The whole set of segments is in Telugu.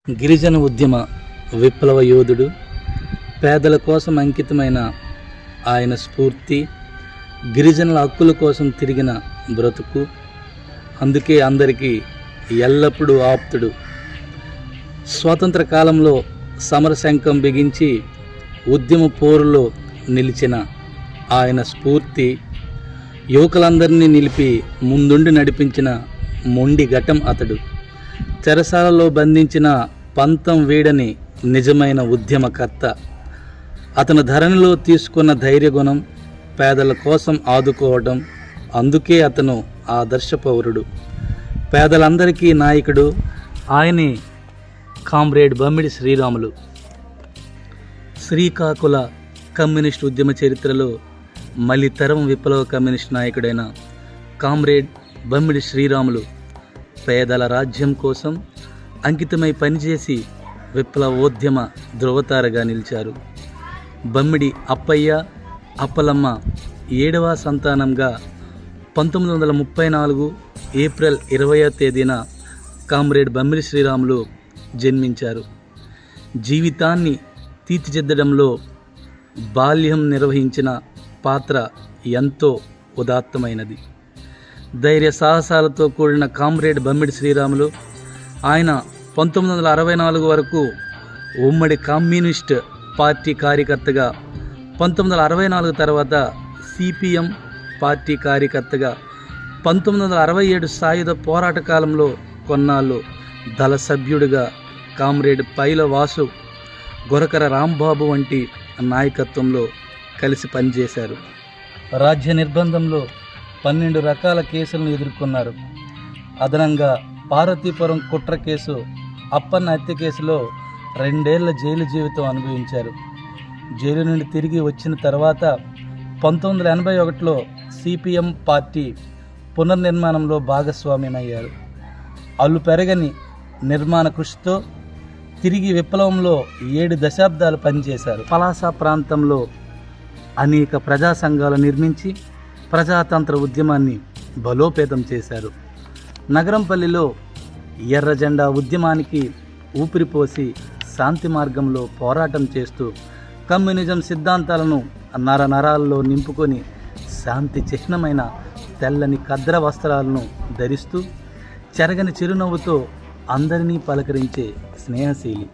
గిరిజన ఉద్యమ విప్లవ యోధుడు, పేదల కోసం అంకితమైన ఆయన స్ఫూర్తి, గిరిజనుల హక్కుల కోసం తిరిగిన బ్రతుకు, అందుకే అందరికీ ఎల్లప్పుడూ ఆప్తుడు. స్వాతంత్ర కాలంలో సమరశంఖం బిగించి ఉద్యమ పోరులో నిలిచిన ఆయన స్ఫూర్తి, యువకులందరినీ నిలిపి ముందుండి నడిపించిన మొండి ఘటం అతడు. చెరసాలలో బంధించిన పంతం వీడని నిజమైన ఉద్యమకర్త. అతను ధరణిలో తీసుకున్న ధైర్యగుణం, పేదల కోసం ఆదుకోవడం, అందుకే అతను ఆదర్శ పౌరుడు, పేదలందరికీ నాయకుడు. ఆయనే కామ్రేడ్ బమ్మిడి శ్రీరాములు. శ్రీకాకుళ కమ్యూనిస్ట్ ఉద్యమ చరిత్రలో మళ్ళీ తరం విప్లవ కమ్యూనిస్ట్ నాయకుడైన కామ్రేడ్ బమ్మిడి శ్రీరాములు పేదల రాజ్యం కోసం అంకితమై పనిచేసి విప్లవోద్యమ ధృవతారగా నిలిచారు. బమ్మిడి అప్పయ్య, అప్పలమ్మ 7వ సంతానంగా 1934 ఏప్రిల్ 20వ తేదీన కామ్రేడ్ బమ్మిడి శ్రీరాములు జన్మించారు. జీవితాన్ని తీర్చిదిద్దడంలో బాల్యం నిర్వహించిన పాత్ర ఎంతో ఉదాత్తమైనది. ధైర్య సాహసాలతో కూడిన కామ్రేడ్ బమ్మిడి శ్రీరాములు ఆయన 1964 వరకు ఉమ్మడి కమ్యూనిస్ట్ పార్టీ కార్యకర్తగా, 1964 తర్వాత సిపిఎం పార్టీ కార్యకర్తగా, 1967 సాయుధ పోరాట కాలంలో కొన్నాళ్ళు దళ సభ్యుడిగా కామ్రేడ్ పైల వాసు, గొరకర రాంబాబు వంటి నాయకత్వంలో కలిసి పనిచేశారు. రాజ్య నిర్బంధంలో 12 రకాల కేసులను ఎదుర్కొన్నారు. అదనంగా పార్వతీపురం కుట్ర కేసు, అప్పన్న హత్య కేసులో 2 ఏళ్ల జైలు జీవితం అనుభవించారు. జైలు నుండి తిరిగి వచ్చిన తర్వాత 1981లో సిపిఎం పార్టీ పునర్నిర్మాణంలో భాగస్వామ్యమయ్యారు. అల్లు పెరగని నిర్మాణ కృషితో తిరిగి విప్లవంలో 7 దశాబ్దాలు పనిచేశారు. పలాస ప్రాంతంలో అనేక ప్రజా సంఘాలు నిర్మించి ప్రజాతంత్ర ఉద్యమాన్ని బలోపేతం చేశారు. నగరంపల్లిలో ఎర్ర జెండా ఉద్యమానికి ఊపిరిపోసి శాంతి మార్గంలో పోరాటం చేస్తూ కమ్యూనిజం సిద్ధాంతాలను నరాల్లో నింపుకొని శాంతి చిహ్నమైన తెల్లని కద్ర వస్త్రాలను ధరిస్తూ చెరగని చిరునవ్వుతో అందరినీ పలకరించే స్నేహశీలి.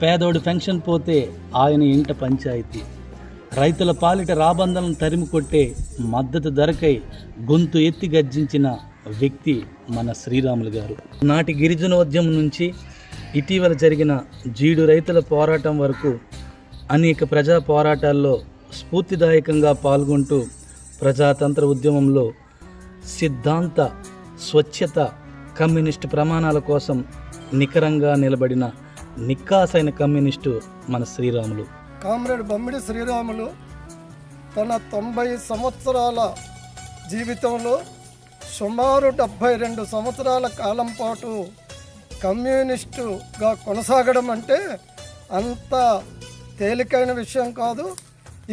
పేదోడు పెన్షన్ పోతే ఆయన ఇంట పంచాయతీ, రైతుల పాలిట రాబందలను తరిమి కొట్టే మద్దతు ధరకై గొంతు ఎత్తి గర్జించిన వ్యక్తి మన శ్రీరాములు గారు. నాటి గిరిజనోద్యమం నుంచి ఇటీవల జరిగిన జీడు రైతుల పోరాటం వరకు అనేక ప్రజా పోరాటాల్లో స్ఫూర్తిదాయకంగా పాల్గొంటూ ప్రజాతంత్ర ఉద్యమంలో సిద్ధాంత స్వచ్ఛత, కమ్యూనిస్టు ప్రమాణాల కోసం నికరంగా నిలబడిన నిక్కాసైన కమ్యూనిస్టు మన శ్రీరాములు. కామ్రేడ్ బమ్మిడి శ్రీరాములు తన 90 సంవత్సరాల జీవితంలో సుమారు 72 సంవత్సరాల కాలం పాటు కమ్యూనిస్టుగా కొనసాగడం అంటే అంత తేలికైన విషయం కాదు.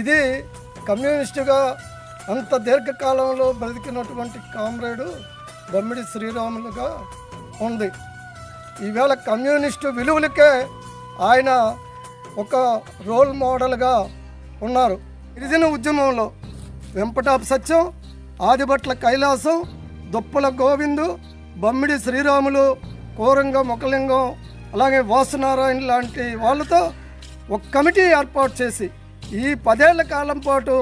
ఇది కమ్యూనిస్టుగా అంత దీర్ఘకాలంలో బ్రతికినటువంటి కామ్రేడు బమ్మిడి శ్రీరాములుగా ఉంది. ఈవేళ కమ్యూనిస్టు విలువలకే ఆయన ఒక రోల్ మోడల్గా ఉన్నారు. గిరిజన ఉద్యమంలో వెంపటాపు సత్యం, ఆదిభట్ల కైలాసం, దుప్పల గోవిందు, బమ్మిడి శ్రీరాములు, కోరంగ మొకలింగం, అలాగే వాసునారాయణ లాంటి వాళ్ళతో ఒక కమిటీ ఏర్పాటు చేసి ఈ 10 ఏళ్ల కాలం పాటు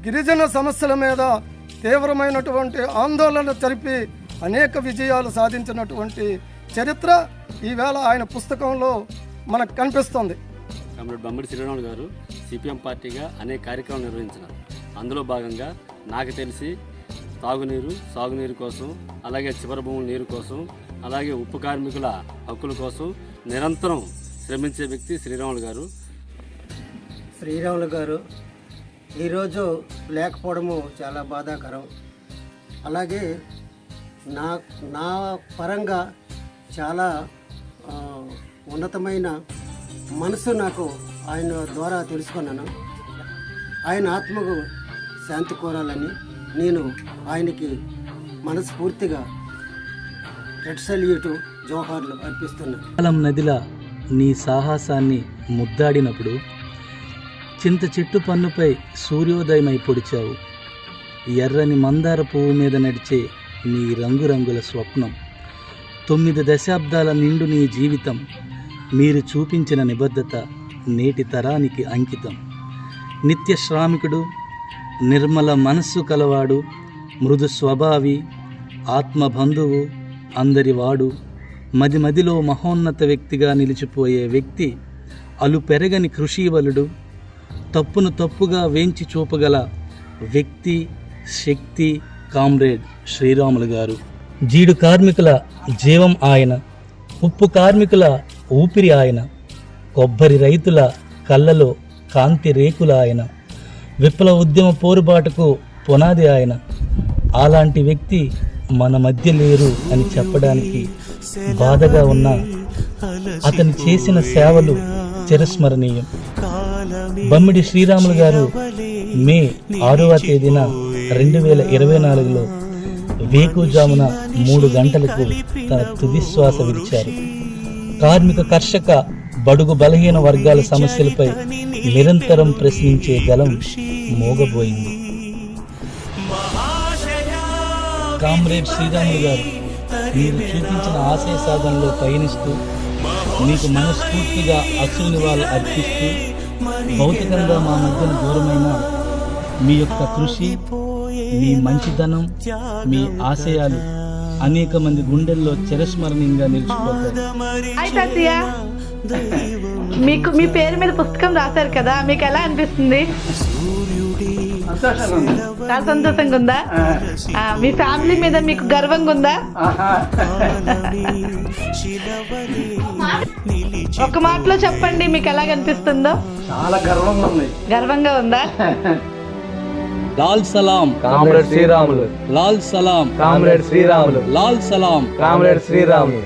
గిరిజన సమస్యల మీద తీవ్రమైనటువంటి ఆందోళన జరిపి అనేక విజయాలు సాధించినటువంటి చరిత్ర ఈవేళ ఆయన పుస్తకంలో మనకు కనిపిస్తుంది. కామ్రేడ్ బమ్మిడి శ్రీరాములు గారు సిపిఎం పార్టీగా అనేక కార్యక్రమాలు నిర్వహించినారు. అందులో భాగంగా నాకు తెలిసి తాగునీరు, సాగునీరు కోసం, అలాగే చివరి భూముల నీరు కోసం, అలాగే ఉప్పు కార్మికుల హక్కుల కోసం నిరంతరం శ్రమించే వ్యక్తి శ్రీరాములు గారు. శ్రీరాములు గారు ఈరోజు లేకపోవడము చాలా బాధాకరం. అలాగే నా పరంగా చాలా ఉన్నతమైన మనసు నాకు ఆయన ద్వారా తెలుసుకున్నాను. ఆయన ఆత్మకు శాంతి కోరాలని నేను ఆయనకి మనస్ఫూర్తిగా రెడ్ సల్యూటు జోహార్లు అర్పిస్తున్నాను. కాలం నదిలా నీ సాహసాన్ని ముద్దాడినప్పుడు చింత చెట్టు పన్నుపై సూర్యోదయమై పొడిచావు. ఎర్రని మందార పువ్వు మీద నడిచే నీ రంగురంగుల స్వప్నం, 9 దశాబ్దాల నిండు నీ జీవితం, మీరు చూపించిన నిబద్ధత నేటి తరానికి అంకితం. నిత్య శ్రామికుడు, నిర్మల మనస్సు కలవాడు, మృదు స్వభావి, ఆత్మబంధువు, అందరివాడు, మదిలో మహోన్నత వ్యక్తిగా నిలిచిపోయే వ్యక్తి, అలుపెరగని కృషీవలుడు, తప్పును తప్పుగా వేంచి చూపగల వ్యక్తి, శక్తి కామ్రేడ్ శ్రీరాములు గారు. జీడు కార్మికుల జీవం ఆయన, ఉప్పు కార్మికుల ఊపిరి ఆయన, కొబ్బరి రైతుల కళ్ళలో కాంతి రేకుల ఆయన, విప్లవ ఉద్యమ పోరుబాటుకు పునాది ఆయన. అలాంటి వ్యక్తి మన మధ్య లేరు అని చెప్పడానికి బాధగా ఉన్న అతను చేసిన సేవలు చిరస్మరణీయం. బమ్మిడి శ్రీరాములు గారు మే 6వ తేదీన 2024లో వేకుజామున 3 గంటలకు తన తుదిశ్వాస విడిచారు. కార్మిక, కర్షక, బడుగు బలహీన వర్గాల సమస్యలపై నిరంతరం ప్రశ్నించే గలం మోగబోయింది. కామ్రేడ్ శ్రీరాములు గారు, మీరు చూపించిన ఆశయ సాధనలో పయనిస్తూ, మీకు మనస్ఫూర్తిగా అశ్రు నివాళులు అర్పిస్తూ, భౌతికంగా మా మధ్యన దూరమైన మీ యొక్క కృషి, మీ మంచితనం, మీ ఆశయాలు అనేక మంది గుండెల్లో చిరస్మరణీయంగా నిలిచిపోతాయి. మీకు మీ పేరు మీద పుస్తకం రాశారు కదా, మీకు ఎలా అనిపిస్తుంది? చాలా సంతోషంగా ఉందా? మీ ఫ్యామిలీ మీద మీకు గర్వంగా ఉందా? ఒక మాటలో చెప్పండి, మీకు ఎలా అనిపిస్తుందో? చాలా గర్వంగా ఉందా? లాల్ సలాం కామ్రేడ్ శ్రీరాములు, లాల్ సలాం కామ్రేడ్ శ్రీరాములు, లాల్ సలాం కామ్రేడ్ శ్రీరాములు.